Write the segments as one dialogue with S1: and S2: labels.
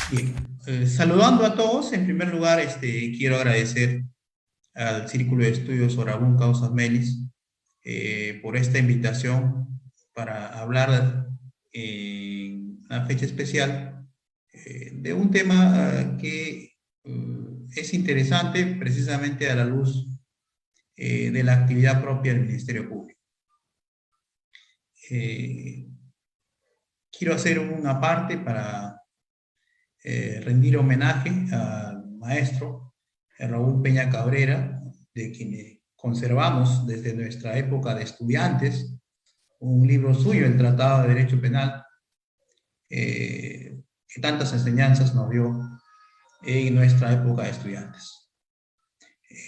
S1: Bien, saludando a todos, en primer lugar, quiero agradecer al Círculo de Estudios Orabun Causas Melis por esta invitación para hablar en una fecha especial de un tema que es interesante precisamente a la luz de la actividad propia del Ministerio Público. Eh, Quiero hacer una parte para rendir homenaje al maestro Raúl Peña Cabrera, de quien conservamos desde nuestra época de estudiantes un libro suyo, el Tratado de Derecho Penal, que tantas enseñanzas nos dio en nuestra época de estudiantes.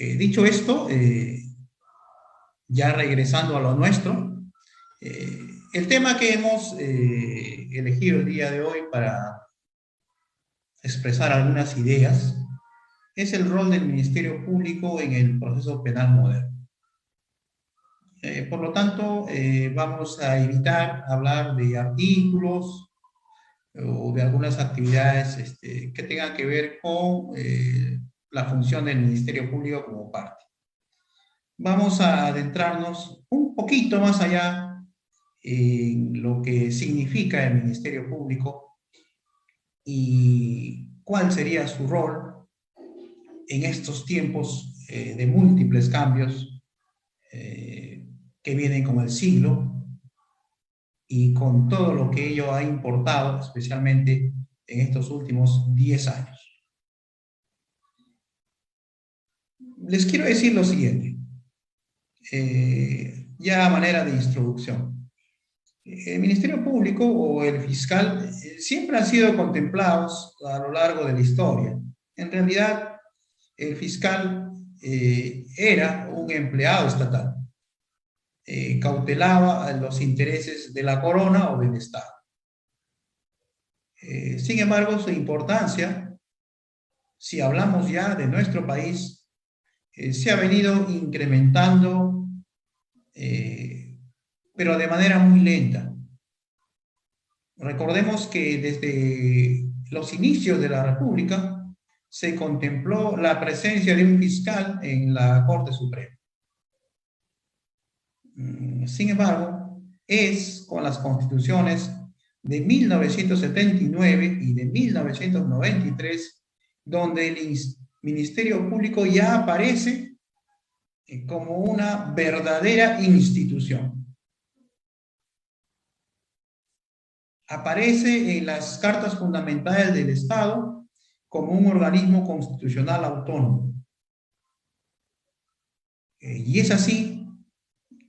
S1: Dicho esto, ya regresando a lo nuestro, el tema que hemos elegido el día de hoy para expresar algunas ideas es el rol del Ministerio Público en el proceso penal moderno. Por lo tanto, vamos a evitar hablar de artículos o de algunas actividades que tengan que ver con la función del Ministerio Público como parte. Vamos a adentrarnos un poquito más allá en lo que significa el Ministerio Público y cuál sería su rol en estos tiempos de múltiples cambios que vienen con el siglo y con todo lo que ello ha importado, especialmente en estos últimos 10 años. Les quiero decir lo siguiente, ya a manera de introducción. El Ministerio Público o el fiscal siempre han sido contemplados a lo largo de la historia. En realidad, el fiscal era un empleado estatal. Cautelaba los intereses de la corona o del Estado. Sin embargo, su importancia, si hablamos ya de nuestro país, se ha venido incrementando, pero de manera muy lenta. Recordemos que desde los inicios de la República se contempló la presencia de un fiscal en la Corte Suprema. Sin embargo, es con las constituciones de 1979 y de 1993 donde el Ministerio Público ya aparece como una verdadera institución. Aparece en las cartas fundamentales del Estado como un organismo constitucional autónomo. Y es así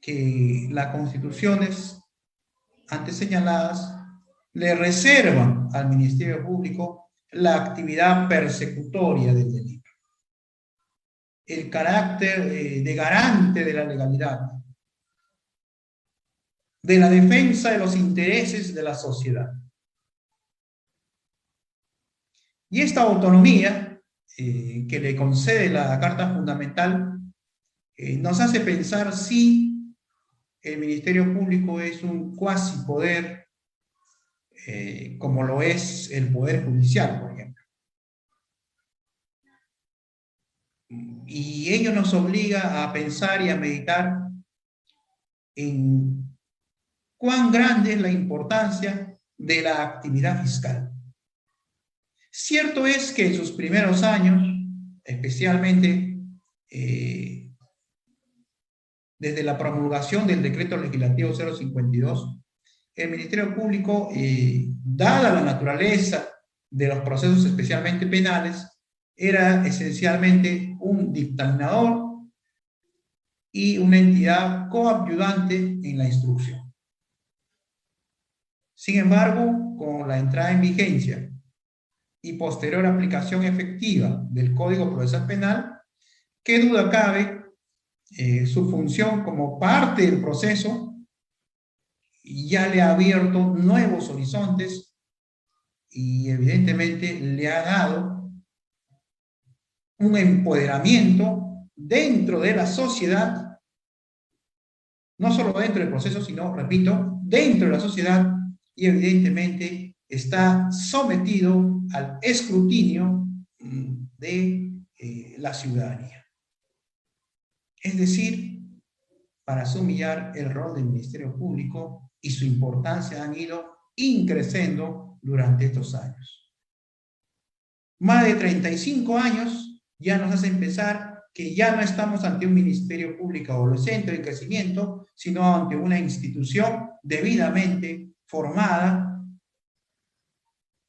S1: que las constituciones antes señaladas le reservan al Ministerio Público la actividad persecutoria del delito, el carácter de garante de la legalidad, de la defensa de los intereses de la sociedad. Y esta autonomía que le concede la Carta Fundamental nos hace pensar si el Ministerio Público es un cuasi poder como lo es el Poder Judicial, por ejemplo. Y ello nos obliga a pensar y a meditar en cuán grande es la importancia de la actividad fiscal. Cierto es que en sus primeros años, especialmente desde la promulgación del Decreto Legislativo 052, el Ministerio Público, dada la naturaleza de los procesos especialmente penales, era esencialmente un dictaminador y una entidad coadyuvante en la instrucción. Sin embargo, con la entrada en vigencia y posterior aplicación efectiva del Código Procesal Penal, qué duda cabe, su función como parte del proceso ya le ha abierto nuevos horizontes y evidentemente le ha dado un empoderamiento dentro de la sociedad, no solo dentro del proceso, sino, repito, dentro de la sociedad y evidentemente está sometido al escrutinio de la ciudadanía. Es decir, para sumillar, el rol del Ministerio Público y su importancia han ido increciendo durante estos años. Más de 35 años ya nos hacen pensar que ya no estamos ante un Ministerio Público adolescente de crecimiento, sino ante una institución debidamente formada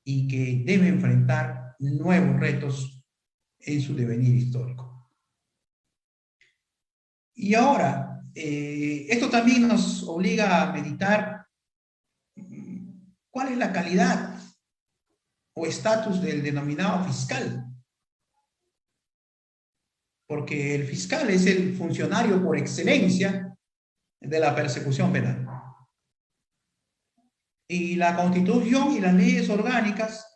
S1: y que debe enfrentar nuevos retos en su devenir histórico. Y ahora, esto también nos obliga a meditar cuál es la calidad o estatus del denominado fiscal. Porque el fiscal es el funcionario por excelencia de la persecución penal. Y la Constitución y las leyes orgánicas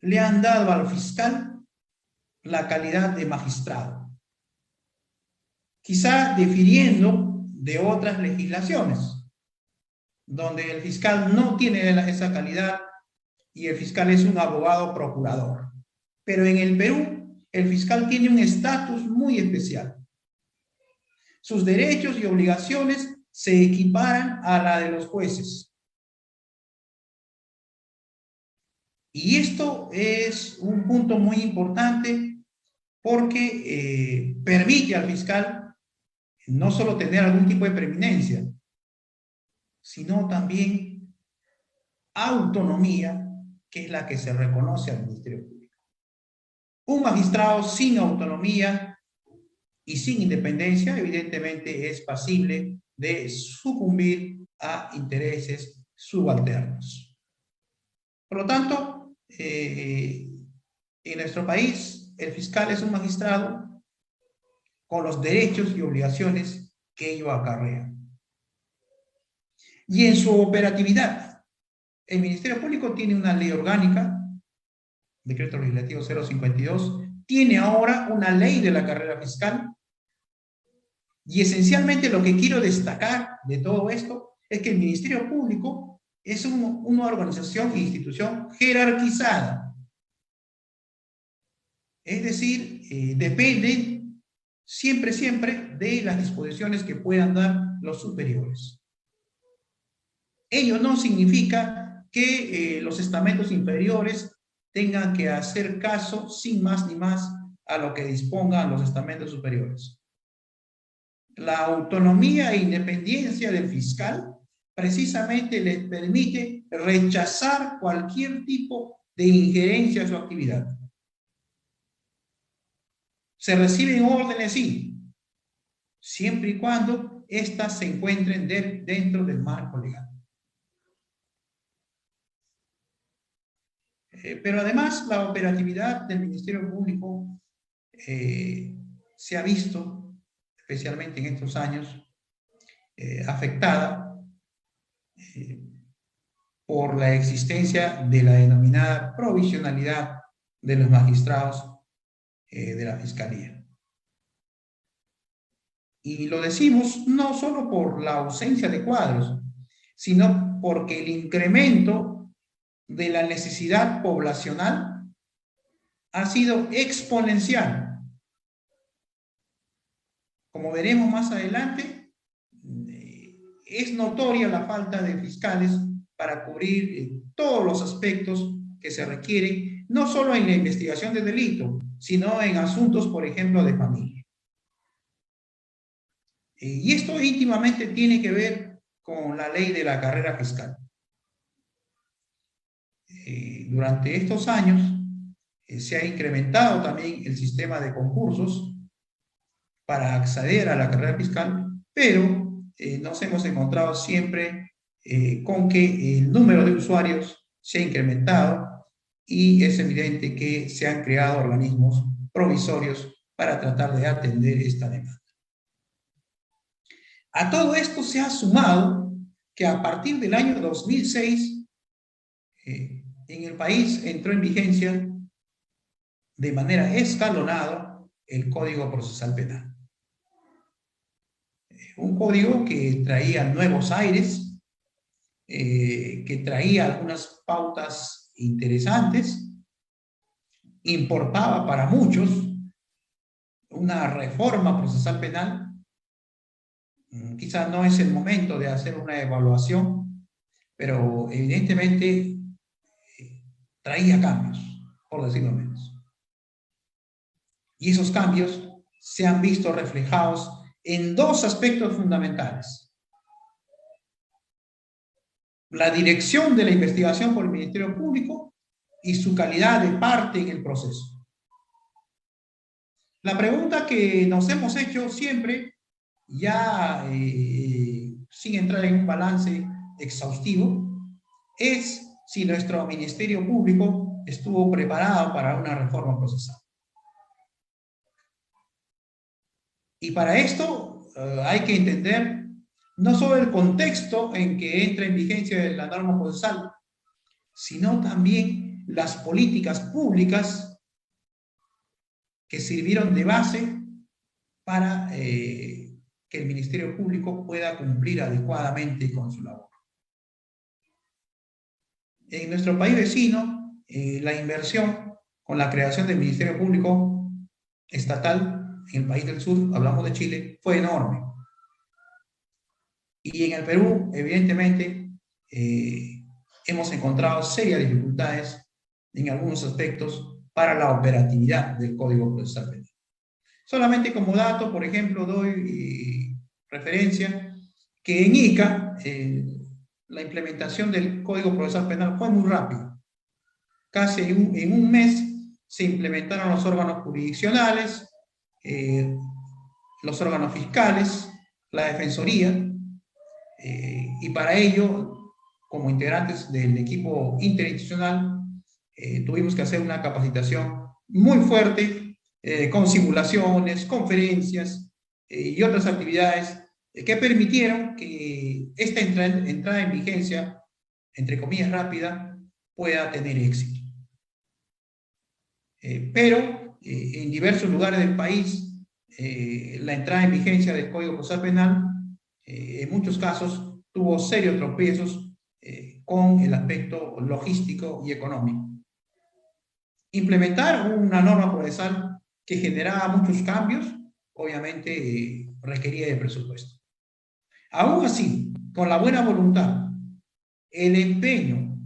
S1: le han dado al fiscal la calidad de magistrado, quizá difiriendo de otras legislaciones, donde el fiscal no tiene esa calidad y el fiscal es un abogado procurador. Pero en el Perú, el fiscal tiene un estatus muy especial. Sus derechos y obligaciones se equiparan a la de los jueces. Y esto es un punto muy importante porque permite al fiscal no solo tener algún tipo de preeminencia, sino también autonomía, que es la que se reconoce al Ministerio Público. Un magistrado sin autonomía y sin independencia, evidentemente es pasible de sucumbir a intereses subalternos. Por lo tanto, en nuestro país, el fiscal es un magistrado con los derechos y obligaciones que ello acarrea. Y en su operatividad, el Ministerio Público tiene una ley orgánica, Decreto Legislativo 052, tiene ahora una ley de la carrera fiscal, y esencialmente lo que quiero destacar de todo esto es que el Ministerio Público es una organización e institución jerarquizada. Es decir, depende siempre de las disposiciones que puedan dar los superiores. Ello no significa que los estamentos inferiores tengan que hacer caso sin más ni más a lo que dispongan los estamentos superiores. La autonomía e independencia del fiscal precisamente les permite rechazar cualquier tipo de injerencia a su actividad. Se reciben órdenes, sí, siempre y cuando éstas se encuentren dentro del marco legal. Pero además, la operatividad del Ministerio Público se ha visto, especialmente en estos años, afectada por la existencia de la denominada provisionalidad de los magistrados de la Fiscalía. Y lo decimos no solo por la ausencia de cuadros, sino porque el incremento de la necesidad poblacional ha sido exponencial. Como veremos más adelante, es notoria la falta de fiscales para cubrir todos los aspectos que se requieren, no solo en la investigación de delito, sino en asuntos, por ejemplo, de familia. Y esto íntimamente tiene que ver con la ley de la carrera fiscal. Durante estos años se ha incrementado también el sistema de concursos para acceder a la carrera fiscal, pero nos hemos encontrado siempre con que el número de usuarios se ha incrementado y es evidente que se han creado organismos provisorios para tratar de atender esta demanda. A todo esto se ha sumado que a partir del año 2006 en el país entró en vigencia de manera escalonada el Código Procesal Penal. Un código que traía nuevos aires, que traía algunas pautas interesantes, importaba para muchos una reforma procesal penal. Quizás no es el momento de hacer una evaluación, pero evidentemente traía cambios, por decirlo menos. Y esos cambios se han visto reflejados en dos aspectos fundamentales: la dirección de la investigación por el Ministerio Público y su calidad de parte en el proceso. La pregunta que nos hemos hecho siempre, ya sin entrar en un balance exhaustivo, es si nuestro Ministerio Público estuvo preparado para una reforma procesal. Y para esto hay que entender no solo el contexto en que entra en vigencia la norma procesal, sino también las políticas públicas que sirvieron de base para que el Ministerio Público pueda cumplir adecuadamente con su labor. En nuestro país vecino, la inversión con la creación del Ministerio Público estatal en el país del sur, hablamos de Chile, fue enorme. Y en el Perú, evidentemente, hemos encontrado serias dificultades en algunos aspectos para la operatividad del Código Procesal Penal. Solamente como dato, por ejemplo, doy referencia que en Ica la implementación del Código Procesal Penal fue muy rápida. Casi en un mes se implementaron los órganos jurisdiccionales, los órganos fiscales, la defensoría, y para ello, como integrantes del equipo interinstitucional, tuvimos que hacer una capacitación muy fuerte, con simulaciones, conferencias y otras actividades que permitieron que esta entrada en vigencia, entre comillas rápida, pueda tener éxito. Pero en diversos lugares del país, la entrada en vigencia del Código Procesal Penal, en muchos casos, tuvo serios tropiezos con el aspecto logístico y económico. Implementar una norma procesal que generaba muchos cambios, obviamente requería de presupuesto. Aún así, con la buena voluntad, el empeño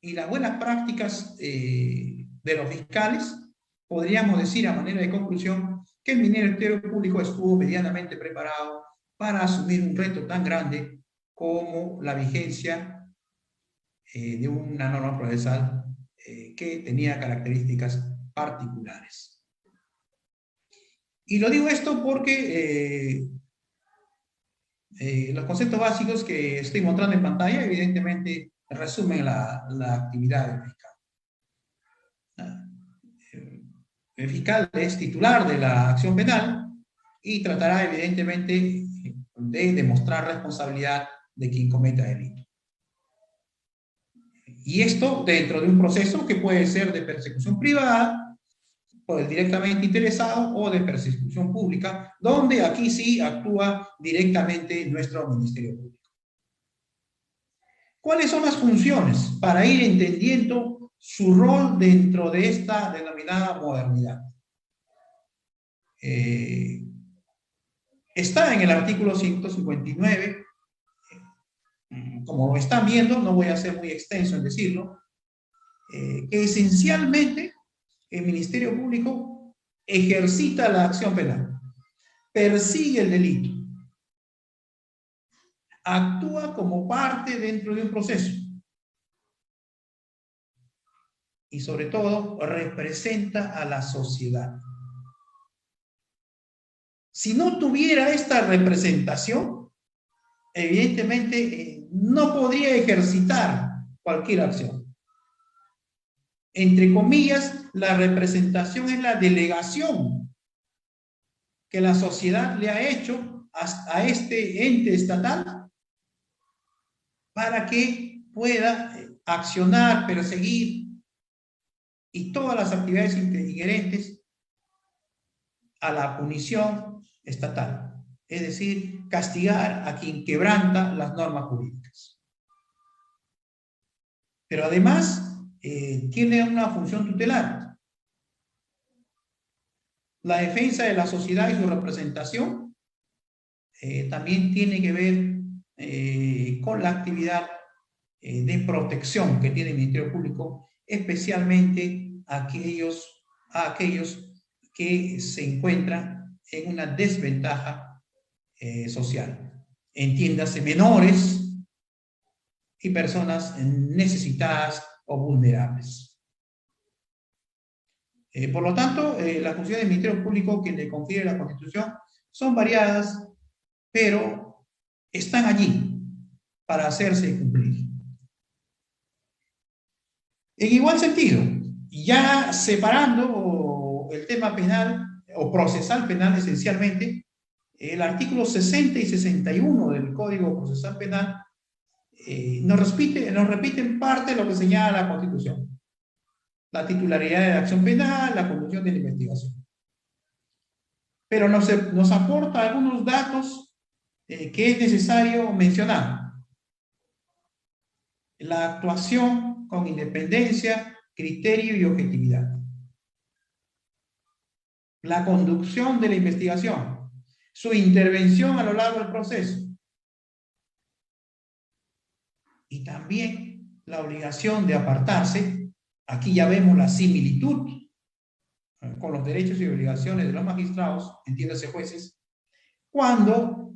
S1: y las buenas prácticas de los fiscales, podríamos decir a manera de conclusión que el Ministerio Público estuvo medianamente preparado para asumir un reto tan grande como la vigencia de una norma procesal que tenía características particulares. Y lo digo esto porque los conceptos básicos que estoy mostrando en pantalla evidentemente resumen la actividad del fiscal. El fiscal es titular de la acción penal y tratará evidentemente de demostrar responsabilidad de quien cometa delito. Y esto dentro de un proceso que puede ser de persecución privada, por el directamente interesado, o de persecución pública, donde aquí sí actúa directamente nuestro Ministerio Público. ¿Cuáles son las funciones para ir entendiendo su rol dentro de esta denominada modernidad? Está en el artículo 159, como lo están viendo, no voy a ser muy extenso en decirlo, que esencialmente el Ministerio Público ejercita la acción penal, persigue el delito, actúa como parte dentro de un proceso y sobre todo representa a la sociedad. Si no tuviera esta representación, evidentemente no podría ejercitar cualquier acción. Entre comillas, la representación es la delegación que la sociedad le ha hecho a este ente estatal para que pueda accionar, perseguir y todas las actividades inherentes a la punición estatal, es decir, castigar a quien quebranta las normas jurídicas. pero además tiene una función tutelar. La defensa de la sociedad y su representación también tiene que ver con la actividad de protección que tiene el Ministerio Público, especialmente a aquellos que se encuentran en una desventaja social. Entiéndase, menores y personas necesitadas o vulnerables. Por lo tanto, las funciones del Ministerio Público que le confiere la Constitución son variadas, pero están allí para hacerse cumplir. En igual sentido, ya separando el tema penal o procesal penal esencialmente, el artículo 60 y 61 del Código Procesal Penal nos repite en parte lo que señala la Constitución. La titularidad de la acción penal, la conducción de la investigación. Pero nos aporta algunos datos que es necesario mencionar. La actuación con independencia, criterio y objetividad. La conducción de la investigación. Su intervención a lo largo del proceso. Y también la obligación de apartarse. Aquí ya vemos la similitud con los derechos y obligaciones de los magistrados, entiéndase jueces, cuando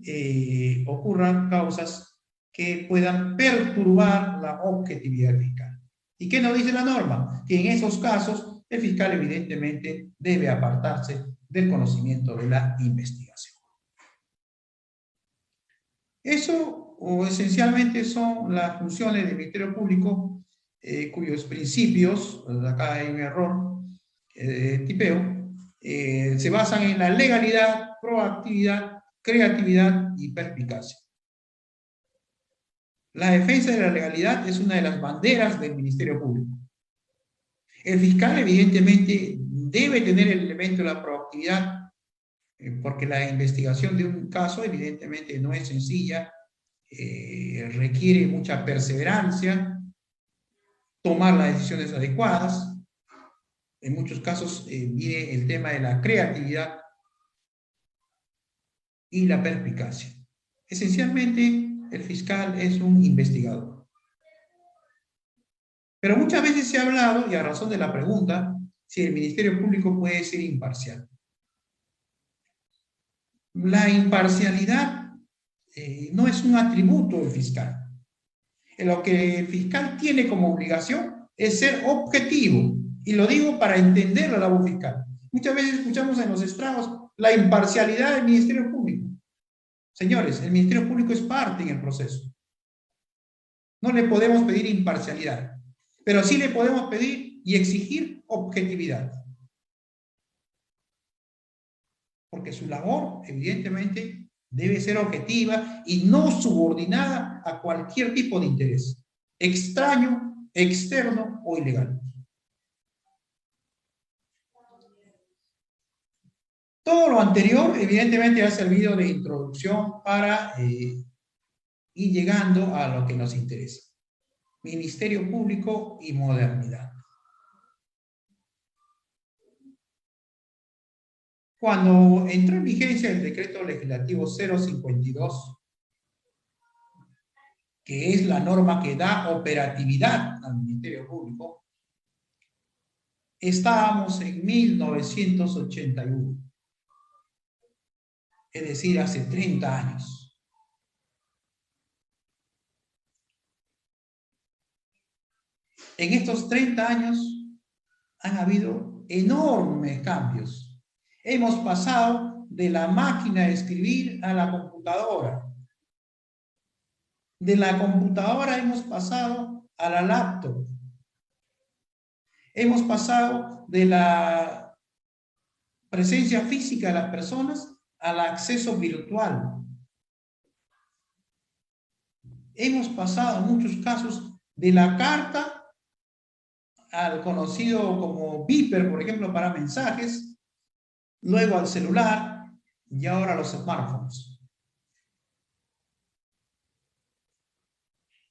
S1: ocurran causas que puedan perturbar la objetividad fiscal. ¿Y qué nos dice la norma? Que en esos casos el fiscal evidentemente debe apartarse del conocimiento de la investigación. Eso esencialmente son las funciones del Ministerio Público, cuyos principios, acá hay un error tipeo, se basan en la legalidad, proactividad, creatividad y perspicacia. La defensa de la legalidad es una de las banderas del Ministerio Público. El fiscal evidentemente debe tener el elemento de la proactividad, porque la investigación de un caso evidentemente no es sencilla, requiere mucha perseverancia, tomar las decisiones adecuadas. En muchos casos viene el tema de la creatividad y la perspicacia. Esencialmente, el fiscal es un investigador. Pero muchas veces se ha hablado, y a razón de la pregunta, si el Ministerio Público puede ser imparcial. La imparcialidad no es un atributo del fiscal. Lo que el fiscal tiene como obligación es ser objetivo. Y lo digo para entender la labor fiscal. Muchas veces escuchamos en los estrados la imparcialidad del Ministerio Público. Señores, el Ministerio Público es parte en el proceso. No le podemos pedir imparcialidad, pero sí le podemos pedir y exigir objetividad. Porque su labor, evidentemente, debe ser objetiva y no subordinada a cualquier tipo de interés, extraño, externo o ilegal. Todo lo anterior, evidentemente, ha servido de introducción para ir llegando a lo que nos interesa. Ministerio Público y modernidad. Cuando entró en vigencia el decreto legislativo 052, que es la norma que da operatividad al Ministerio Público, estábamos en 1981. Es decir, hace 30 años. En estos 30 años han habido enormes cambios. Hemos pasado de la máquina de escribir a la computadora. De la computadora hemos pasado a la laptop. Hemos pasado de la presencia física de las personas al acceso virtual. Hemos pasado en muchos casos de la carta al conocido como Viper, por ejemplo, para mensajes, luego al celular y ahora a los smartphones.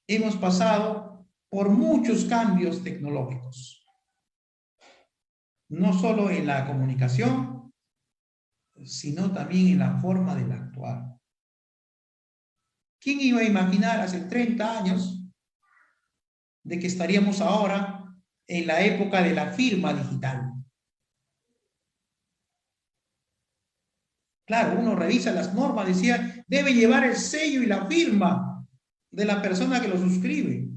S1: Hemos pasado por muchos cambios tecnológicos, no solo en la comunicación, sino también en la forma de actuar. ¿Quién iba a imaginar hace 30 años de que estaríamos ahora en la época de la firma digital? Claro, uno revisa las normas, decía, debe llevar el sello y la firma de la persona que lo suscribe.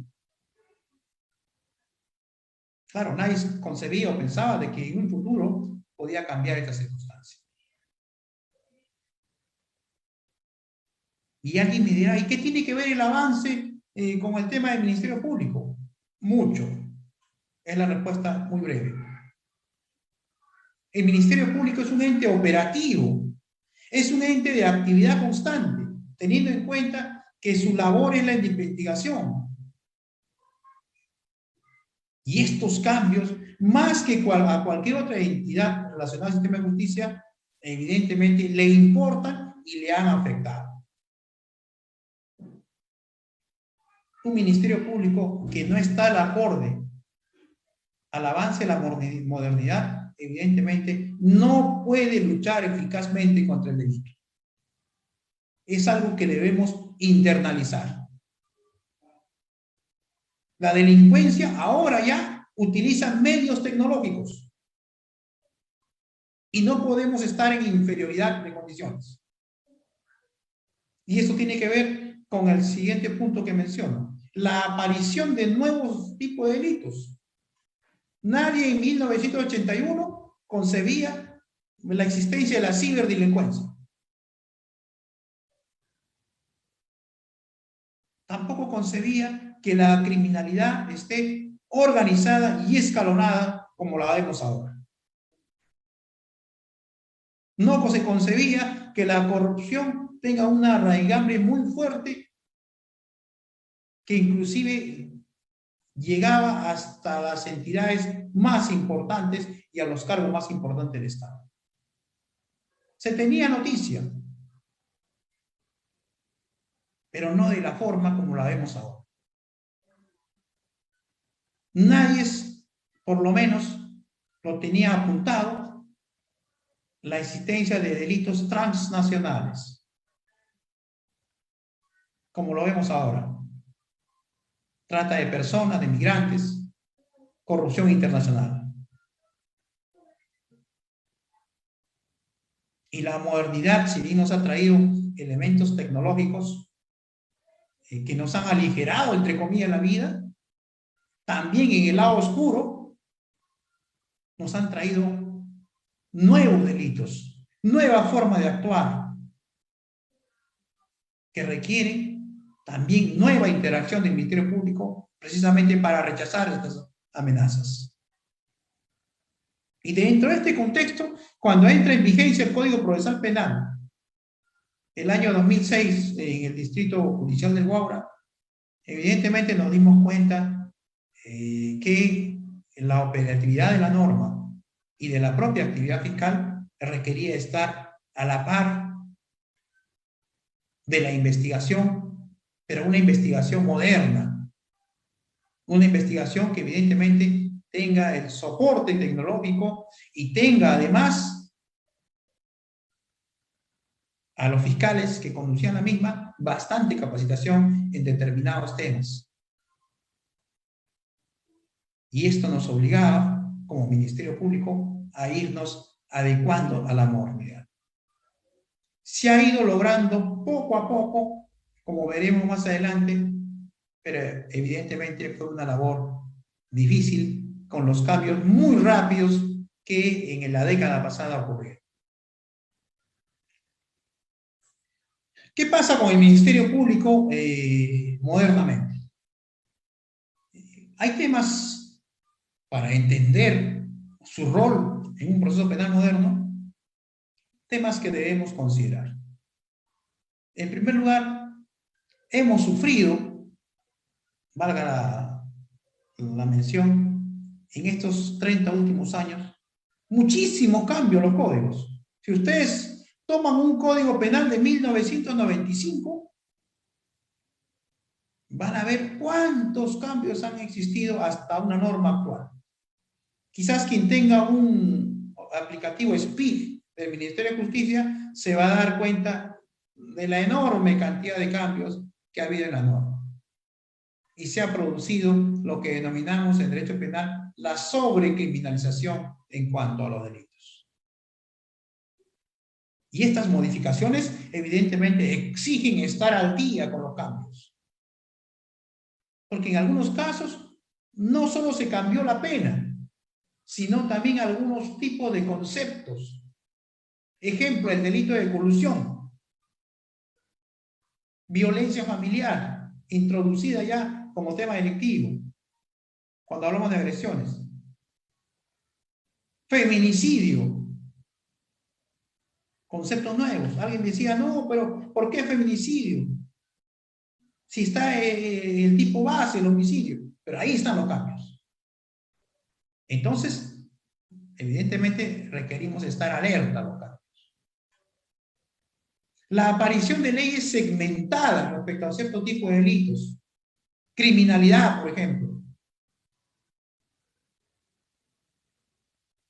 S1: Claro, nadie concebía o pensaba de que en un futuro podía cambiar esta circunstancia. Y alguien me dirá, ¿y qué tiene que ver el avance con el tema del Ministerio Público? Mucho. Es la respuesta muy breve. El Ministerio Público es un ente operativo, es un ente de actividad constante, teniendo en cuenta que su labor es la investigación. Y estos cambios, más que a cualquier otra entidad relacionada al sistema de justicia, evidentemente le importan y le han afectado. Un Ministerio Público que no está al acorde al avance de la modernidad, evidentemente no puede luchar eficazmente contra el delito. Es algo que debemos internalizar. La delincuencia ahora ya utiliza medios tecnológicos y no podemos estar en inferioridad de condiciones. Y eso tiene que ver con el siguiente punto que menciono, la aparición de nuevos tipos de delitos. Nadie en 1981 concebía la existencia de la ciberdelincuencia. Tampoco concebía que la criminalidad esté organizada y escalonada como la vemos ahora. No se concebía que la corrupción tenga una raigambre muy fuerte que inclusive llegaba hasta las entidades más importantes y a los cargos más importantes del Estado. Se tenía noticia, pero no de la forma como la vemos ahora. Nadie, por lo menos, lo tenía apuntado la existencia de delitos transnacionales, como lo vemos ahora. Trata de personas, de migrantes, corrupción internacional. Y la modernidad, si bien nos ha traído elementos tecnológicos que nos han aligerado, entre comillas, la vida, también en el lado oscuro nos han traído nuevos delitos, nueva forma de actuar, que requieren también nueva interacción del Ministerio Público precisamente para rechazar estas amenazas. Y dentro de este contexto, cuando entra en vigencia el Código Procesal Penal, el año 2006, en el Distrito Judicial del Guaura, evidentemente nos dimos cuenta que la operatividad de la norma y de la propia actividad fiscal requería estar a la par de la investigación, pero una investigación moderna, una investigación que evidentemente tenga el soporte tecnológico y tenga además a los fiscales que conducían la misma bastante capacitación en determinados temas. Y esto nos obligaba, como Ministerio Público, a irnos adecuando a la modernidad. Se ha ido logrando poco a poco, como veremos más adelante, pero evidentemente fue una labor difícil con los cambios muy rápidos que en la década pasada ocurrieron. ¿Qué pasa con el Ministerio Público modernamente? Hay temas para entender su rol en un proceso penal moderno, temas que debemos considerar. En primer lugar, hemos sufrido, valga la mención, en estos 30 últimos años, muchísimos cambios en los códigos. Si ustedes toman un código penal de 1995, van a ver cuántos cambios han existido hasta una norma actual. Quizás quien tenga un aplicativo SPIF del Ministerio de Justicia se va a dar cuenta de la enorme cantidad de cambios que ha habido en la norma. Y se ha producido lo que denominamos en derecho penal la sobrecriminalización en cuanto a los delitos. Y estas modificaciones evidentemente exigen estar al día con los cambios. Porque en algunos casos no solo se cambió la pena, sino también algunos tipos de conceptos. Ejemplo, el delito de colusión, violencia familiar, introducida ya como tema delictivo, cuando hablamos de agresiones. Feminicidio, conceptos nuevos. Alguien decía, no, pero ¿por qué feminicidio? Si está el tipo base, el homicidio. Pero ahí están los cambios. Entonces, evidentemente requerimos estar alerta a los cambios. La aparición de leyes segmentadas respecto a cierto tipo de delitos. Criminalidad, por ejemplo.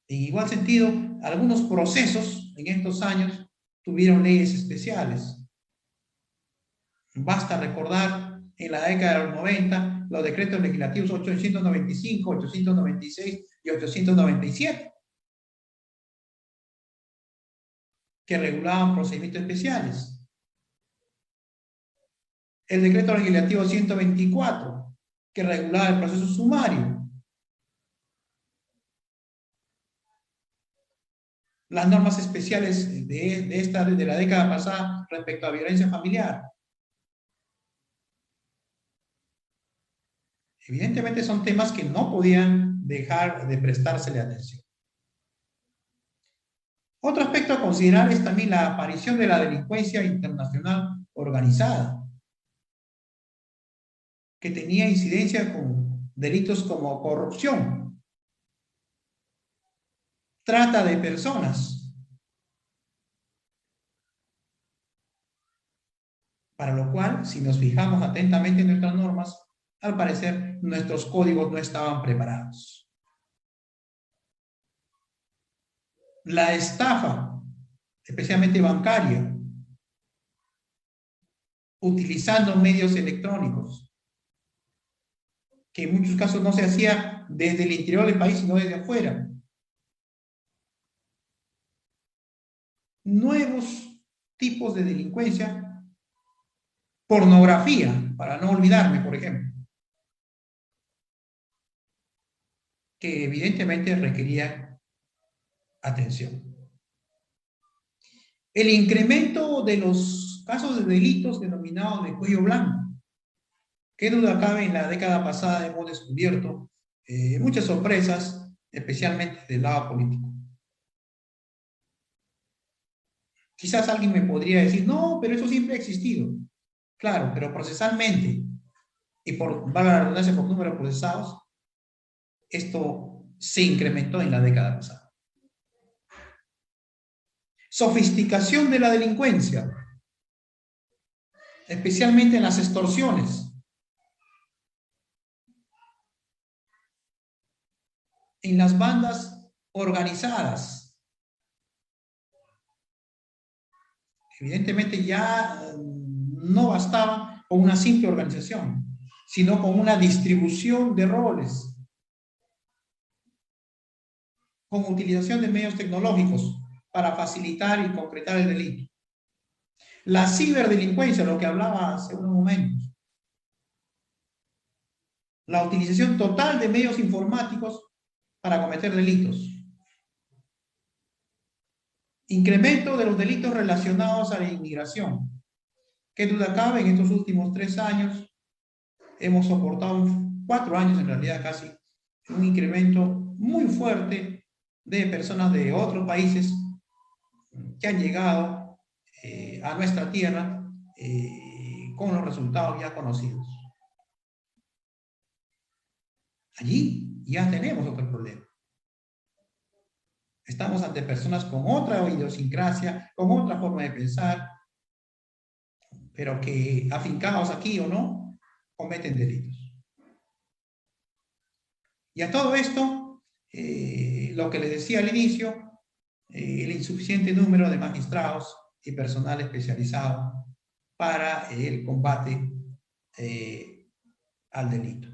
S1: En igual sentido, algunos procesos en estos años tuvieron leyes especiales. Basta recordar en la década de los 90 los decretos legislativos 895, 896 y 897 que regulaban procedimientos especiales. El decreto legislativo 124 que regulaba el proceso sumario. Las normas especiales de la década pasada respecto a violencia familiar. Evidentemente son temas que no podían dejar de prestársele atención. Otro aspecto a considerar es también la aparición de la delincuencia internacional organizada, que tenía incidencia con delitos como corrupción, trata de personas, para lo cual, si nos fijamos atentamente en nuestras normas, al parecer nuestros códigos no estaban preparados. La estafa, especialmente bancaria, utilizando medios electrónicos, que en muchos casos no se hacía desde el interior del país, sino desde afuera. Nuevos tipos de delincuencia, pornografía, para no olvidarme, por ejemplo, que evidentemente requería atención. El incremento de los casos de delitos denominados de cuello blanco. Qué duda cabe, en la década pasada hemos descubierto muchas sorpresas, especialmente del lado político. Quizás alguien me podría decir, no, pero eso siempre ha existido. Claro, pero procesalmente, y por, valga la redundancia, por números procesados, esto se incrementó en la década pasada. Sofisticación de la delincuencia, especialmente en las extorsiones. En las bandas organizadas. Evidentemente ya no bastaba con una simple organización, sino con una distribución de roles, con utilización de medios tecnológicos para facilitar y concretar el delito. La ciberdelincuencia, lo que hablaba hace unos momentos. La utilización total de medios informáticos para cometer delitos. Incremento de los delitos relacionados a la inmigración. ¿Qué duda cabe? En estos últimos 3 años hemos soportado, 4 años en realidad casi, un incremento muy fuerte de personas de otros países que han llegado a nuestra tierra con los resultados ya conocidos. Allí ya tenemos otro problema. Estamos ante personas con otra idiosincrasia, con otra forma de pensar, pero que afincados aquí o no, cometen delitos. Y a todo esto, lo que les decía al inicio, el insuficiente número de magistrados y personal especializado para el combate al delito.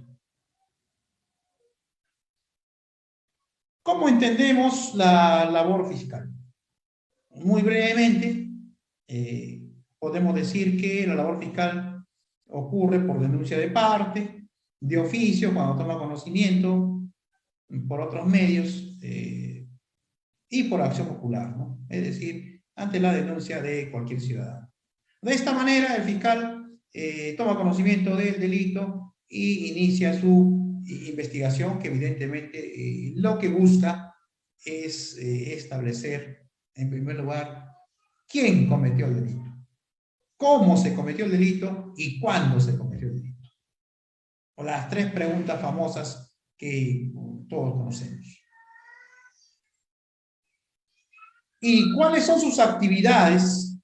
S1: ¿Cómo entendemos la labor fiscal? Muy brevemente, podemos decir que la labor fiscal ocurre por denuncia de parte, de oficio, cuando toma conocimiento, por otros medios, y por acción popular, ¿no? Es decir, ante la denuncia de cualquier ciudadano. De esta manera, el fiscal toma conocimiento del delito y inicia su investigación, que evidentemente lo que busca es establecer, en primer lugar, quién cometió el delito, cómo se cometió el delito y cuándo se cometió el delito. O las tres preguntas famosas que todos conocemos. ¿Y cuáles son sus actividades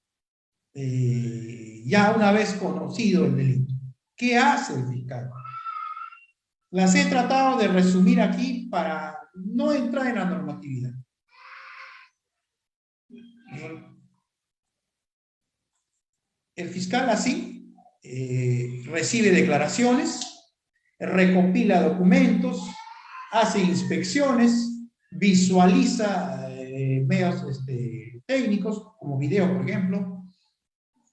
S1: ya una vez conocido el delito? ¿Qué hace el fiscal? Las he tratado de resumir aquí para no entrar en la normatividad. El fiscal así recibe declaraciones, recopila documentos, hace inspecciones, visualiza medios técnicos, como video, por ejemplo,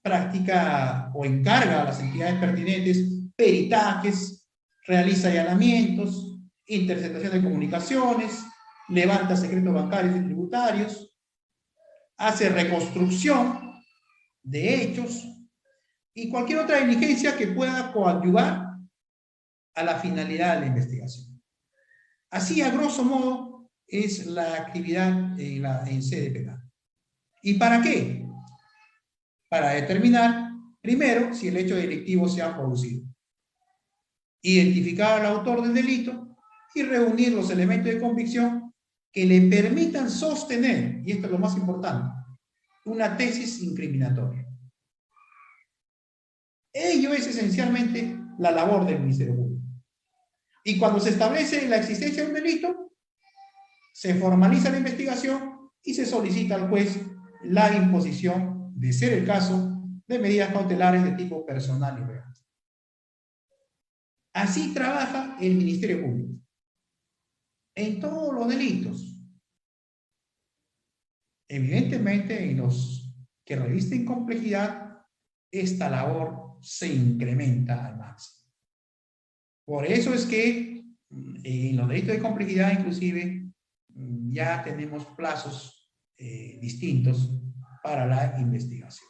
S1: practica o encarga a las entidades pertinentes peritajes, realiza allanamientos, interceptación de comunicaciones, levanta secretos bancarios y tributarios, hace reconstrucción de hechos y cualquier otra diligencia que pueda coadyuvar a la finalidad de la investigación. Así, a grosso modo, es la actividad en sede penal. ¿Y para qué? Para determinar, primero, si el hecho delictivo se ha producido, identificar al autor del delito y reunir los elementos de convicción que le permitan sostener, y esto es lo más importante, una tesis incriminatoria. Ello es esencialmente la labor del Ministerio Público. Y cuando se establece la existencia de un delito, se formaliza la investigación y se solicita al juez la imposición, de ser el caso, de medidas cautelares de tipo personal y real. Así trabaja el Ministerio Público en todos los delitos. Evidentemente, en los que revisten complejidad, esta labor se incrementa al máximo. Por eso es que en los delitos de complejidad, inclusive, ya tenemos plazos distintos para la investigación.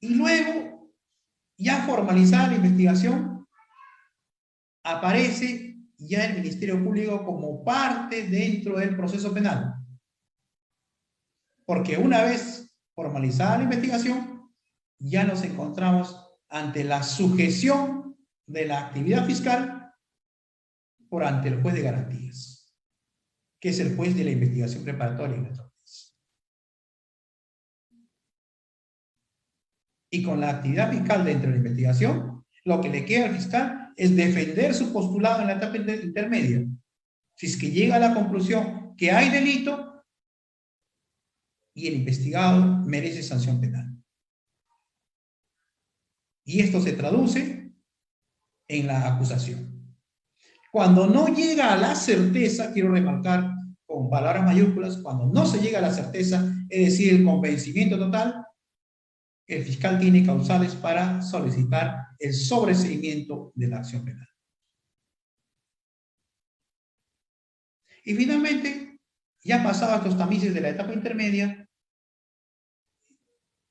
S1: Y luego, ya formalizada la investigación, aparece ya el Ministerio Público como parte dentro del proceso penal. Porque una vez formalizada la investigación, ya nos encontramos ante la sujeción de la actividad fiscal por ante el juez de garantías, que es el juez de la investigación preparatoria en nuestro país. Y con la actividad fiscal dentro de la investigación, lo que le queda al fiscal es defender su postulado en la etapa intermedia. Si es que llega a la conclusión que hay delito y el investigado merece sanción penal. Y esto se traduce en la acusación. Cuando no llega a la certeza, quiero remarcar con palabras mayúsculas, cuando no se llega a la certeza, es decir, el convencimiento total, el fiscal tiene causales para solicitar el sobreseimiento de la acción penal. Y finalmente, ya pasados estos tamices de la etapa intermedia,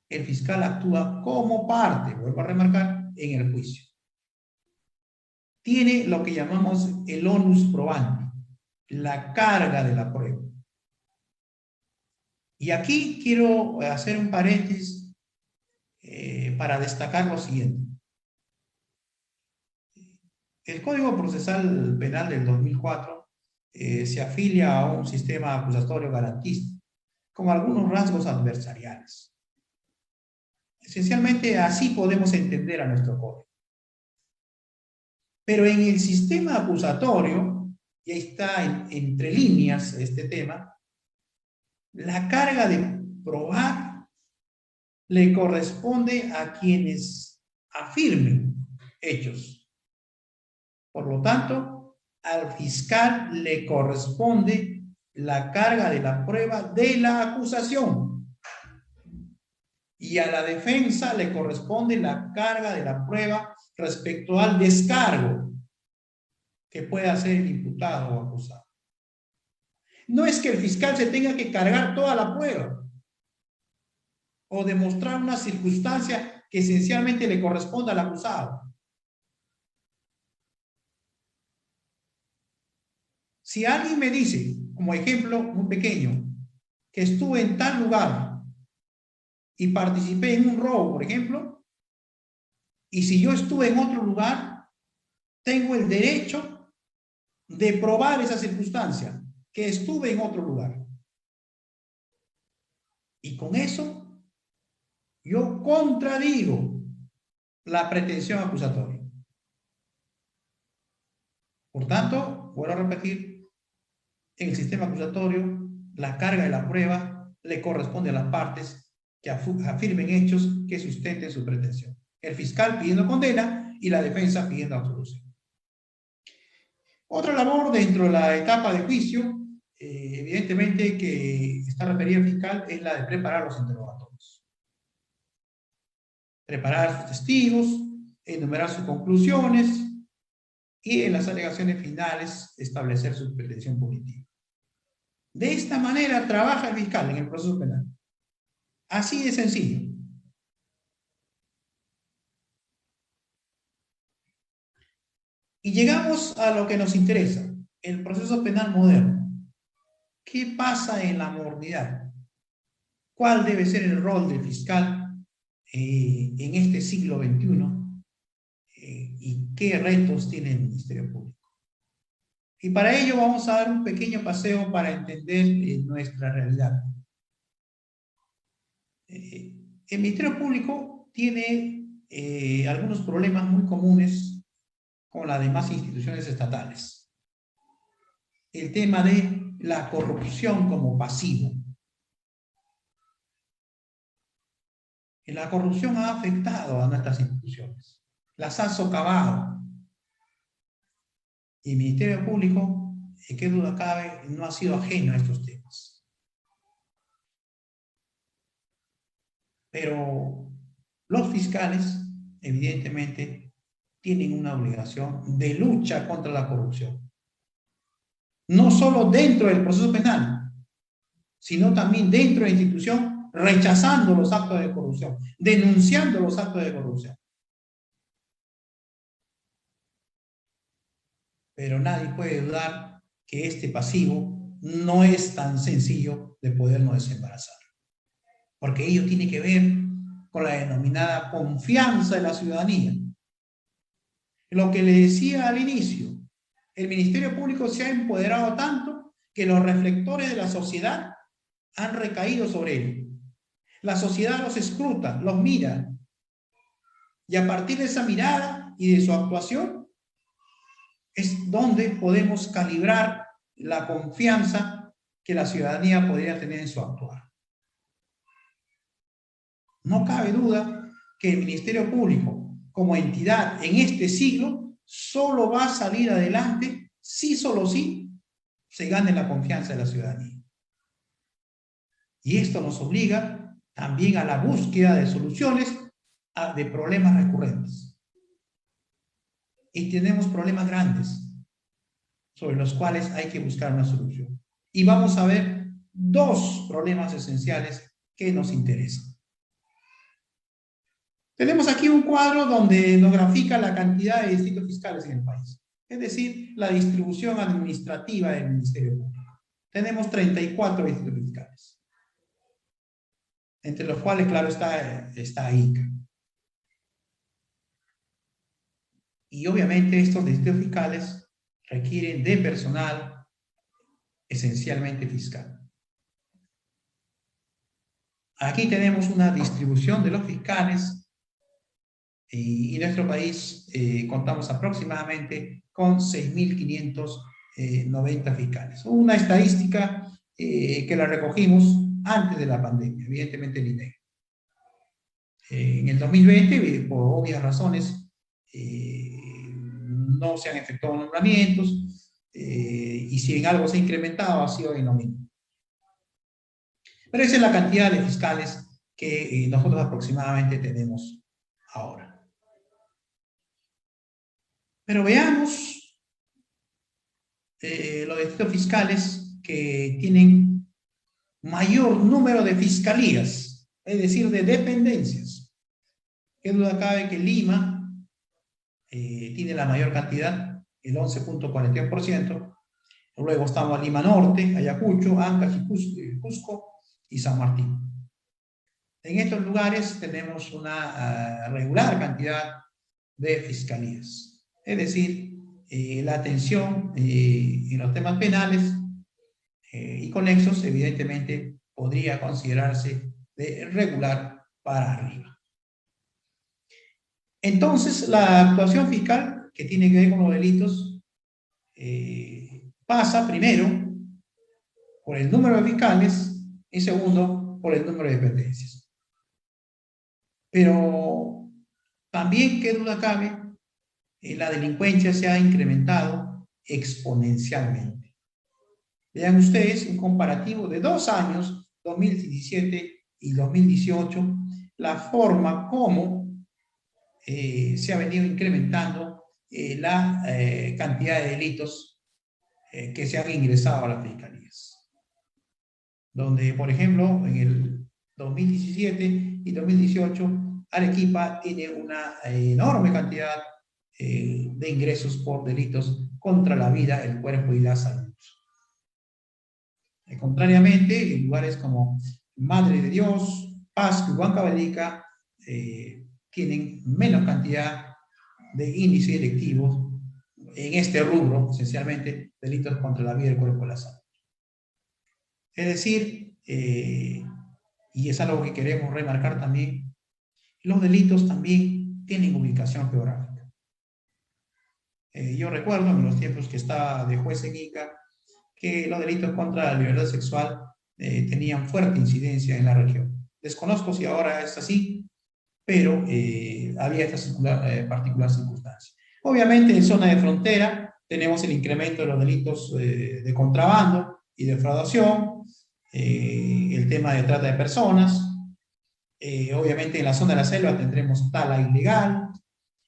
S1: el fiscal actúa como parte, vuelvo a remarcar, en el juicio. Tiene lo que llamamos el onus probandi, la carga de la prueba. Y aquí quiero hacer un paréntesis para destacar lo siguiente. El Código Procesal Penal del 2004 se afilia a un sistema acusatorio garantista, con algunos rasgos adversariales. Esencialmente así podemos entender a nuestro código. Pero en el sistema acusatorio, y ahí está entre líneas este tema, la carga de probar le corresponde a quienes afirmen hechos. Por lo tanto, al fiscal le corresponde la carga de la prueba de la acusación. Y a la defensa le corresponde la carga de la prueba respecto al descargo que pueda hacer el imputado o acusado. No es que el fiscal se tenga que cargar toda la prueba o demostrar una circunstancia que esencialmente le corresponda al acusado. Si alguien me dice, como ejemplo muy pequeño, que estuve en tal lugar y participé en un robo, por ejemplo, y si yo estuve en otro lugar, tengo el derecho de probar esa circunstancia, que estuve en otro lugar. Y con eso, yo contradigo la pretensión acusatoria. Por tanto, vuelvo a repetir, en el sistema acusatorio, la carga de la prueba le corresponde a las partes que afirmen hechos que sustenten su pretensión. El fiscal pidiendo condena y la defensa pidiendo absolución. Otra labor dentro de la etapa de juicio, evidentemente que está referida al fiscal, es la de preparar los interrogatorios. Preparar a sus testigos, enumerar sus conclusiones y en las alegaciones finales establecer su pretensión punitiva. De esta manera trabaja el fiscal en el proceso penal. Así de sencillo. Y llegamos a lo que nos interesa, el proceso penal moderno. ¿Qué pasa en la modernidad? ¿Cuál debe ser el rol del fiscal en este siglo XXI? ¿Y qué retos tiene el Ministerio Público? Y para ello vamos a dar un pequeño paseo para entender nuestra realidad. El Ministerio Público tiene algunos problemas muy comunes con las demás instituciones estatales. El tema de la corrupción como pasivo. La corrupción ha afectado a nuestras instituciones, las ha socavado. Y el Ministerio Público, qué duda cabe, no ha sido ajeno a estos temas. Pero los fiscales, evidentemente, tienen una obligación de lucha contra la corrupción. No solo dentro del proceso penal, sino también dentro de la institución, rechazando los actos de corrupción, denunciando los actos de corrupción. Pero nadie puede dudar que este pasivo no es tan sencillo de podernos desembarazar. Porque ello tiene que ver con la denominada confianza de la ciudadanía. Lo que le decía al inicio, el Ministerio Público se ha empoderado tanto que los reflectores de la sociedad han recaído sobre él. La sociedad los escruta, los mira. Y a partir de esa mirada y de su actuación, es donde podemos calibrar la confianza que la ciudadanía podría tener en su actuar. No cabe duda que el Ministerio Público, como entidad en este siglo, solo va a salir adelante si solo si se gane la confianza de la ciudadanía. Y esto nos obliga también a la búsqueda de soluciones de problemas recurrentes. Y tenemos problemas grandes sobre los cuales hay que buscar una solución. Y vamos a ver dos problemas esenciales que nos interesan. Tenemos aquí un cuadro donde nos grafica la cantidad de distritos fiscales en el país, es decir, la distribución administrativa del Ministerio Público. Tenemos 34 distritos fiscales, entre los cuales, claro, está ICA. Y obviamente estos distritos fiscales requieren de personal esencialmente fiscal. Aquí tenemos una distribución de los fiscales y en nuestro país contamos aproximadamente con 6.590 fiscales. Una estadística que la recogimos antes de la pandemia, evidentemente el INEGI. En el 2020, por obvias razones, no se han efectuado nombramientos y si en algo se ha incrementado ha sido en lo mínimo. Pero esa es la cantidad de fiscales que nosotros aproximadamente tenemos ahora. Pero veamos los distritos fiscales que tienen mayor número de fiscalías, es decir, de dependencias. Qué duda cabe que Lima tiene la mayor cantidad, el 11.41%. Luego estamos a Lima Norte, Ayacucho, Ancash, Cusco y San Martín. En estos lugares tenemos una regular cantidad de fiscalías. Es decir, la atención en los temas penales y conexos, evidentemente, podría considerarse de regular para arriba. Entonces, la actuación fiscal que tiene que ver con los delitos pasa primero por el número de fiscales y segundo por el número de dependencias. Pero también, qué duda cabe, la delincuencia se ha incrementado exponencialmente. Vean ustedes un comparativo de 2 años, 2017 y 2018, la forma como se ha venido incrementando la cantidad de delitos que se han ingresado a las fiscalías. Donde, por ejemplo, en el 2017 y 2018, Arequipa tiene una enorme cantidad de ingresos por delitos contra la vida, el cuerpo y la salud. Contrariamente, en lugares como Madre de Dios, Pasco y Huancavelica tienen menos cantidad de índices delictivos en este rubro, esencialmente delitos contra la vida, el cuerpo y la salud. Es decir, y es algo que queremos remarcar también, los delitos también tienen ubicación geográfica. Yo recuerdo en los tiempos que estaba de juez en Ica que los delitos contra la libertad sexual tenían fuerte incidencia en la región. Desconozco si ahora es así, pero había esta particular circunstancia. Obviamente en zona de frontera tenemos el incremento de los delitos de contrabando y defraudación, el tema de trata de personas, obviamente en la zona de la selva tendremos tala ilegal,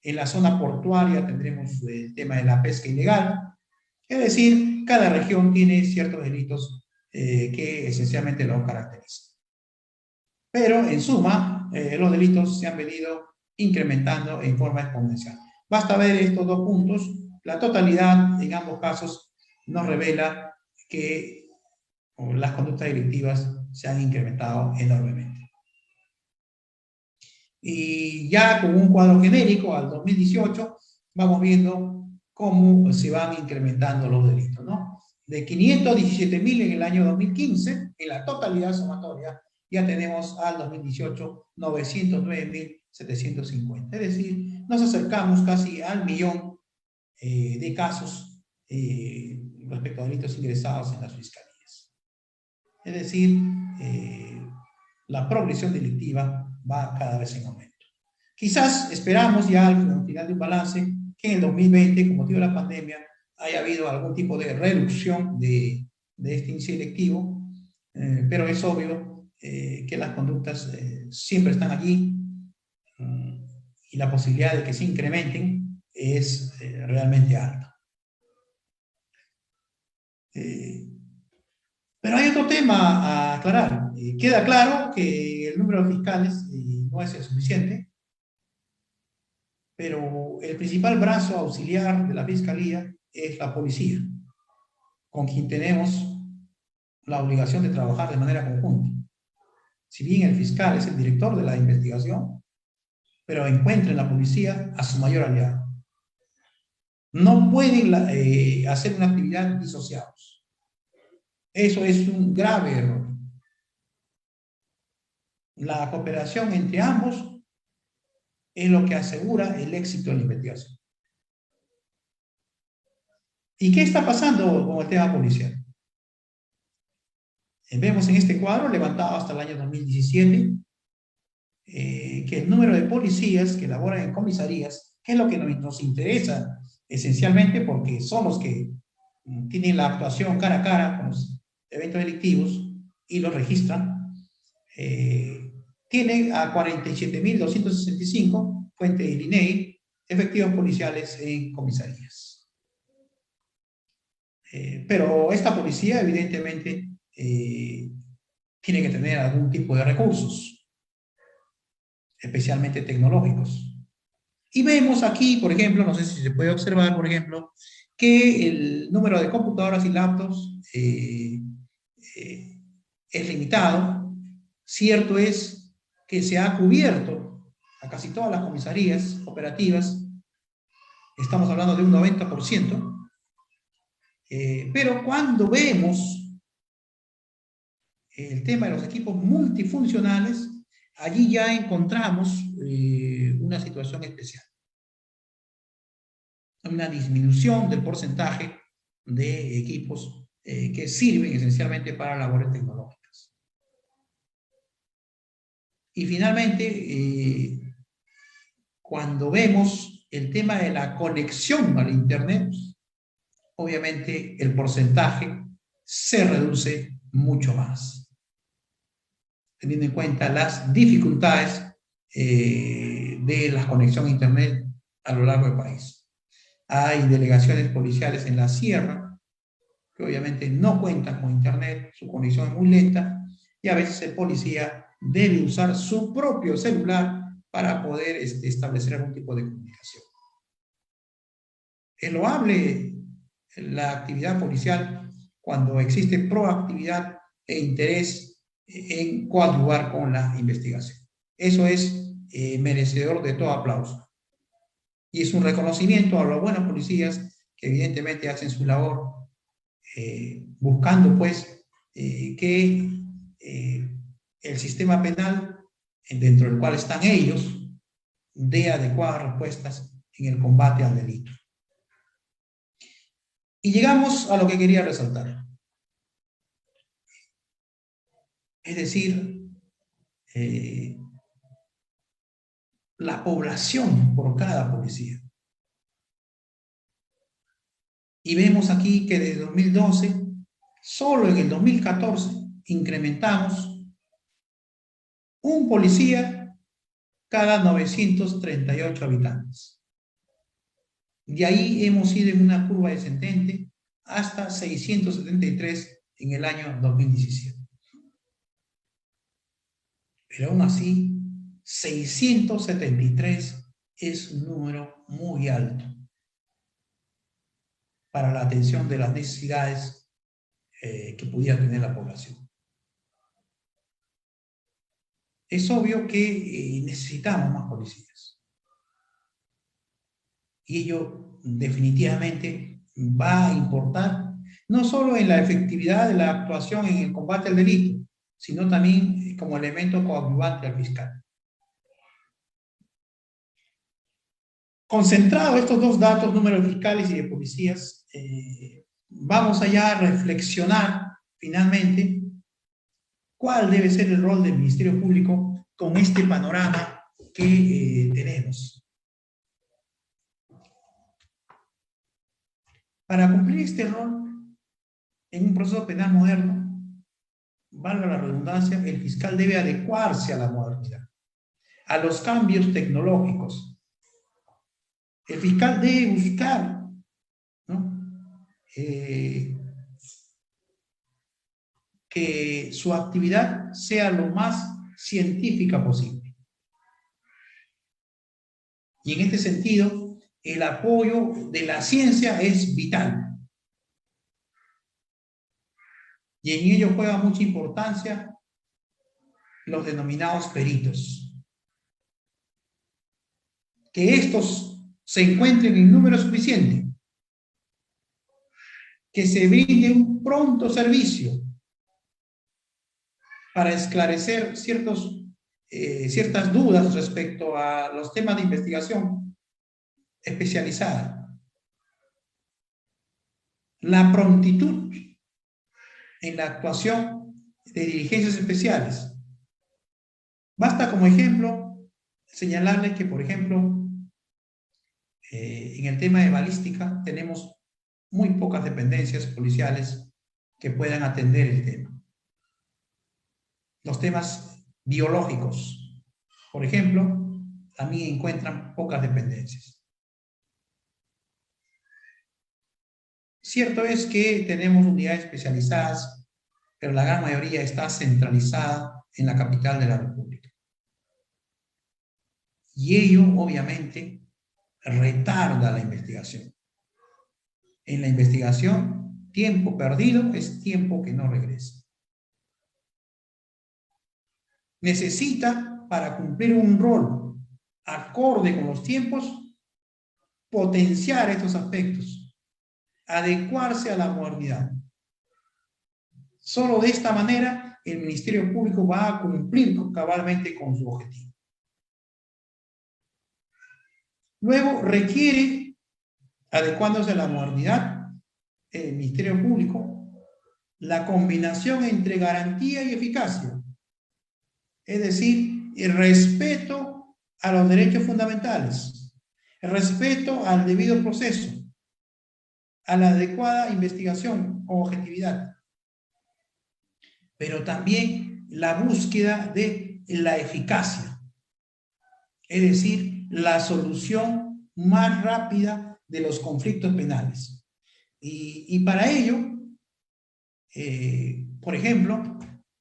S1: en la zona portuaria tendremos el tema de la pesca ilegal, es decir, cada región tiene ciertos delitos que esencialmente los caracterizan. Pero en suma, los delitos se han venido incrementando en forma exponencial. Basta ver estos dos puntos, la totalidad en ambos casos nos revela que las conductas delictivas se han incrementado enormemente. Y ya con un cuadro genérico al 2018, vamos viendo cómo se van incrementando los delitos, ¿no? De 517.000 en el año 2015, en la totalidad sumatoria, ya tenemos al 2018 909.750. Es decir, nos acercamos casi al 1.000.000 de casos respecto a delitos ingresados en las fiscalías. Es decir, la progresión delictiva va cada vez en aumento. Quizás esperamos ya al final de un balance que en el 2020, con motivo de la pandemia, haya habido algún tipo de reducción de este índice delictivo, pero es obvio que las conductas siempre están allí y la posibilidad de que se incrementen es realmente alta. Pero hay otro tema a aclarar. Queda claro que el número de fiscales no es el suficiente, pero el principal brazo auxiliar de la Fiscalía es la policía, con quien tenemos la obligación de trabajar de manera conjunta. Si bien el fiscal es el director de la investigación, pero encuentra en la policía a su mayor aliado. No pueden hacer una actividad disociados. Eso es un grave error. La cooperación entre ambos es lo que asegura el éxito de la investigación. ¿Y qué está pasando con el tema policial? Vemos en este cuadro, levantado hasta el año 2017, que el número de policías que laboran en comisarías, que es lo que nos interesa esencialmente porque son los que tienen la actuación cara a cara con los eventos delictivos y los registran, tiene a 47.265, fuente del INEI, efectivos policiales en comisarías. Pero esta policía evidentemente tiene que tener algún tipo de recursos, especialmente tecnológicos. Y vemos aquí, por ejemplo, no sé si se puede observar, por ejemplo, que el número de computadoras y laptops es limitado. Cierto es que se ha cubierto a casi todas las comisarías operativas, estamos hablando de un 90%, pero cuando vemos el tema de los equipos multifuncionales, allí ya encontramos una situación especial. Una disminución del porcentaje de equipos que sirven esencialmente para labores tecnológicas. Y finalmente, cuando vemos el tema de la conexión al Internet, obviamente el porcentaje se reduce mucho más, teniendo en cuenta las dificultades de la conexión a Internet a lo largo del país. Hay delegaciones policiales en la sierra que obviamente no cuentan con Internet, su conexión es muy lenta y a veces el policía debe usar su propio celular para poder establecer algún tipo de comunicación. Es loable la actividad policial cuando existe proactividad e interés en coadyuvar con la investigación. Eso es merecedor de todo aplauso. Y es un reconocimiento a los buenos policías que evidentemente hacen su labor buscando pues que el sistema penal dentro del cual están ellos dé adecuadas respuestas en el combate al delito. Y llegamos a lo que quería resaltar. Es decir, la población por cada policía. Y vemos aquí que desde 2012, solo en el 2014, incrementamos un policía cada 938 habitantes. De ahí hemos ido en una curva descendente hasta 673 en el año 2017. Pero aún así, 673 es un número muy alto para la atención de las necesidades que pudiera tener la población. Es obvio que necesitamos más policías. Y ello definitivamente va a importar no solo en la efectividad de la actuación en el combate al delito, sino también como elemento coadyuvante al fiscal. Concentrado estos dos datos, número de fiscales y de policías, vamos allá a reflexionar finalmente cuál debe ser el rol del Ministerio Público con este panorama que tenemos. Para cumplir este rol en un proceso penal moderno, valga la redundancia, el fiscal debe adecuarse a la modernidad, a los cambios tecnológicos. El fiscal debe buscar, ¿no?, que su actividad sea lo más científica posible. Y en este sentido, el apoyo de la ciencia es vital. Y en ello juega mucha importancia los denominados peritos. Que estos se encuentren en número suficiente, que se brinde un pronto servicio para esclarecer ciertos ciertas dudas respecto a los temas de investigación especializada. La prontitud en la actuación de diligencias especiales. Basta como ejemplo señalarles que, por ejemplo, en el tema de balística tenemos muy pocas dependencias policiales que puedan atender el tema. Los temas biológicos, por ejemplo, también encuentran pocas dependencias. Cierto es que tenemos unidades especializadas, pero la gran mayoría está centralizada en la capital de la República. Y ello, obviamente, retarda la investigación. En la investigación, tiempo perdido es tiempo que no regresa. Necesita, para cumplir un rol acorde con los tiempos, potenciar estos aspectos, adecuarse a la modernidad. Solo de esta manera el Ministerio Público va a cumplir cabalmente con su objetivo. Luego requiere, adecuándose a la modernidad, el Ministerio Público, la combinación entre garantía y eficacia. Es decir, el respeto a los derechos fundamentales, el respeto al debido proceso, a la adecuada investigación con objetividad, pero también la búsqueda de la eficacia, es decir, la solución más rápida de los conflictos penales. Y para ello, por ejemplo,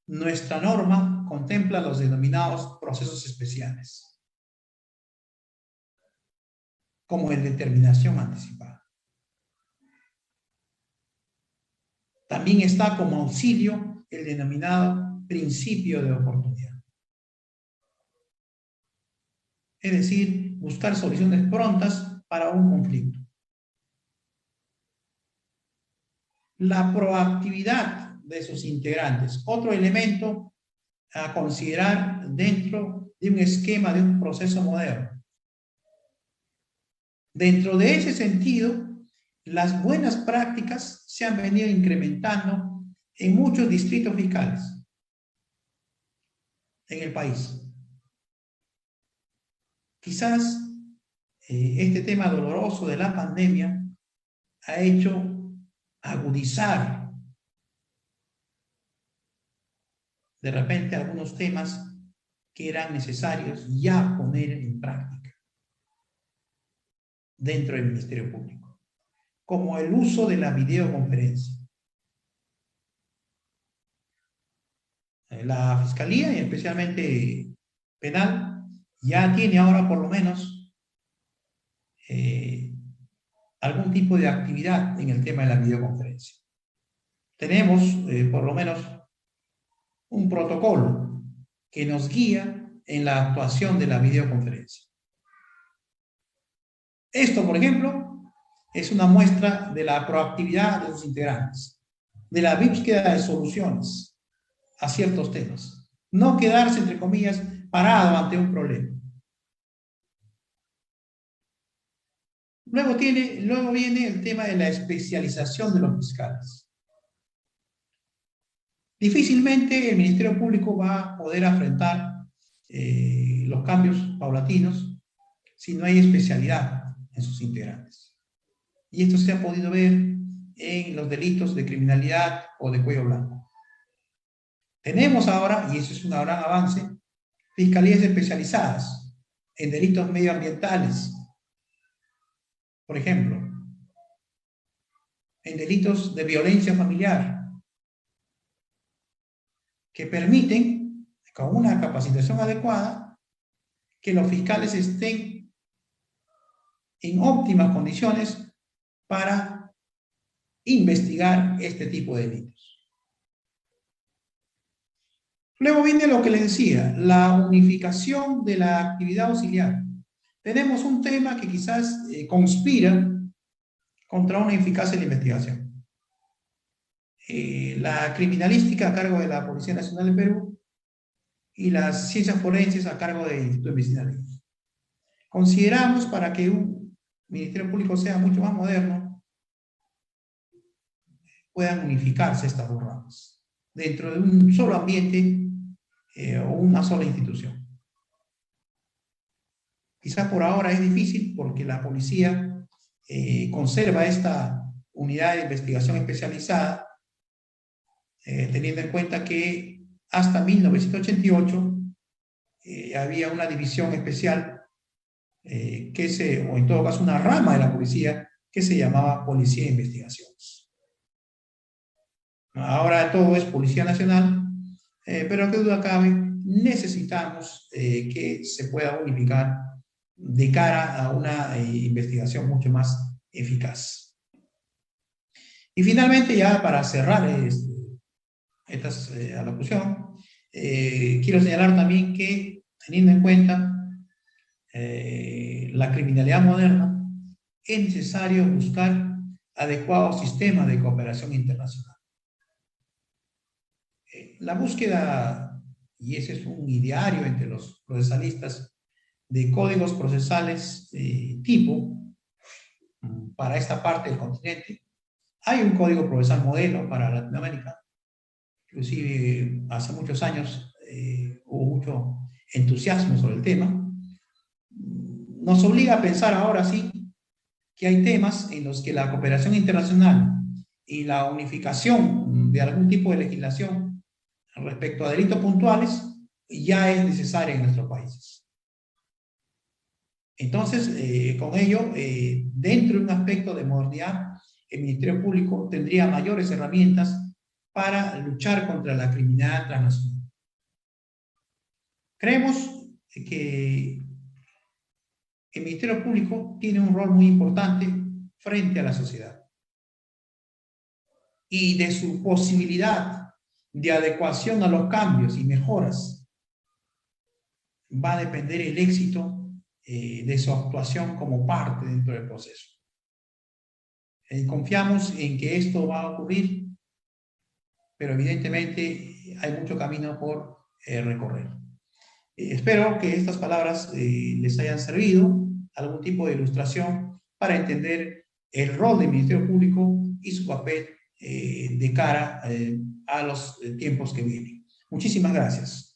S1: nuestra norma contempla los denominados procesos especiales, como el de determinación anticipada. También está como auxilio el denominado principio de oportunidad. Es decir, buscar soluciones prontas para un conflicto. La proactividad de sus integrantes, otro elemento a considerar dentro de un esquema de un proceso moderno. Dentro de ese sentido, las buenas prácticas se han venido incrementando en muchos distritos fiscales en el país. Quizás este tema doloroso de la pandemia ha hecho agudizar de repente algunos temas que eran necesarios ya poner en práctica dentro del Ministerio Público, como el uso de la videoconferencia. La Fiscalía, y especialmente Penal, ya tiene ahora por lo menos algún tipo de actividad en el tema de la videoconferencia. Tenemos por lo menos un protocolo que nos guía en la actuación de la videoconferencia. Esto, por ejemplo, es una muestra de la proactividad de los integrantes, de la búsqueda de soluciones a ciertos temas. No quedarse, entre comillas, parado ante un problema. Luego viene el tema de la especialización de los fiscales. Difícilmente el Ministerio Público va a poder afrontar los cambios paulatinos si no hay especialidad en sus integrantes. Y esto se ha podido ver en los delitos de criminalidad o de cuello blanco. Tenemos ahora, y eso es un gran avance, fiscalías especializadas en delitos medioambientales, por ejemplo, en delitos de violencia familiar, que permiten, con una capacitación adecuada, que los fiscales estén en óptimas condiciones para investigar este tipo de delitos. Luego viene lo que les decía, la unificación de la actividad auxiliar. Tenemos un tema que quizás conspira contra una eficacia de la investigación. La criminalística a cargo de la Policía Nacional de Perú y las ciencias forenses a cargo del Instituto de Medicina Legal. Consideramos, para que un Ministerio Público sea mucho más moderno, puedan unificarse estas dos ramas dentro de un solo ambiente o una sola institución. Quizás por ahora es difícil porque la policía conserva esta unidad de investigación especializada, teniendo en cuenta que hasta 1988 había una división especial, o en todo caso una rama de la policía, que se llamaba Policía de Investigaciones. Ahora todo es Policía Nacional, pero qué duda cabe, necesitamos que se pueda unificar de cara a una investigación mucho más eficaz. Y finalmente, ya para cerrar esta alocución, quiero señalar también que, teniendo en cuenta la criminalidad moderna, es necesario buscar adecuados sistemas de cooperación internacional. La búsqueda, y ese es un ideario entre los procesalistas, de códigos procesales tipo para esta parte del continente. Hay un código procesal modelo para Latinoamérica. Inclusive hace muchos años hubo mucho entusiasmo sobre el tema. Nos obliga a pensar ahora sí que hay temas en los que la cooperación internacional y la unificación de algún tipo de legislación respecto a delitos puntuales ya es necesaria en nuestros países. Entonces, con ello, dentro de un aspecto de modernidad, el Ministerio Público tendría mayores herramientas para luchar contra la criminalidad transnacional. Creemos que el Ministerio Público tiene un rol muy importante frente a la sociedad. Y de su posibilidad de adecuación a los cambios y mejoras va a depender el éxito de su actuación como parte dentro del proceso. Confiamos en que esto va a ocurrir, pero evidentemente hay mucho camino por recorrer. Espero que estas palabras les hayan servido algún tipo de ilustración para entender el rol del Ministerio Público y su papel de cara a los tiempos que vienen. Muchísimas gracias.